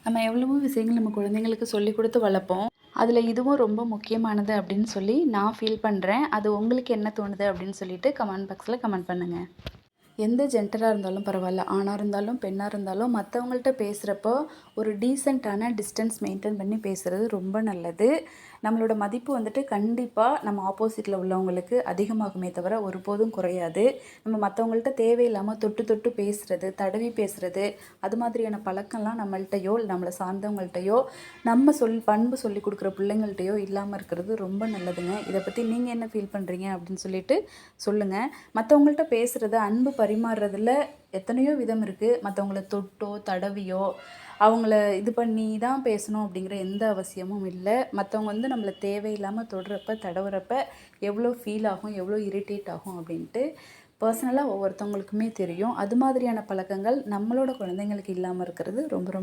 நம்ம எவ்வளவோ விஷயங்கள் நம்ம குழந்தைங்களுக்கு சொல்லிக் கொடுத்து வளர்ப்போம். அதில் இதுவும் ரொம்ப முக்கியமானது அப்படின்னு சொல்லி நான் ஃபீல் பண்ணுறேன். அது உங்களுக்கு என்ன தோணுது அப்படின்னு சொல்லிட்டு கமெண்ட் பாக்ஸில் கமெண்ட் பண்ணுங்கள். எந்த ஜெண்டராக இருந்தாலும் பரவாயில்ல, ஆணாக இருந்தாலும் பெண்ணாக இருந்தாலும் மற்றவங்கள்ட்ட பேசுகிறப்போ ஒரு டீசெண்டான டிஸ்டன்ஸ் மெயின்டைன் பண்ணி பேசுகிறது ரொம்ப நல்லது. நம்மளோட மதிப்பு வந்துட்டு கண்டிப்பாக நம்ம ஆப்போசிட்டில் உள்ளவங்களுக்கு அதிகமாகுமே தவிர ஒருபோதும் குறையாது. நம்ம மற்றவங்கள்ட்ட தேவையில்லாமல் தொட்டு தொட்டு பேசுகிறது, தடவி பேசுகிறது, அது மாதிரியான பழக்கம்லாம் நம்மள்கிட்டையோ நம்மளை சார்ந்தவங்கள்ட்டையோ நம்ம பண்பு சொல்லி கொடுக்குற பிள்ளைங்கள்ட்டையோ இல்லாமல் இருக்கிறது ரொம்ப நல்லதுங்க. இதை பற்றி நீங்கள் என்ன ஃபீல் பண்ணுறீங்க அப்படின்னு சொல்லிட்டு சொல்லுங்கள். மற்றவங்கள்ட்ட பேசுகிறது, அன்பு பரிமாறுறதுல எத்தனையோ விதம் இருக்குது. மற்றவங்கள தொட்டோ தடவியோ அவங்கள இது பண்ணி தான் பேசணும் அப்படிங்கிற எந்த அவசியமும் இல்லை. மற்றவங்க வந்து நம்மளை தேவையில்லாமல் தொடுறப்ப தடவுறப்ப எவ்வளோ ஃபீல் ஆகும், எவ்வளோ இரிட்டேட் ஆகும் அப்படின்ட்டு பர்சனலாக ஒவ்வொருத்தவங்களுக்குமே தெரியும். அது மாதிரியான பழக்கங்கள் நம்மளோட குழந்தைங்களுக்கு இல்லாமல் இருக்கிறது ரொம்ப ரொம்ப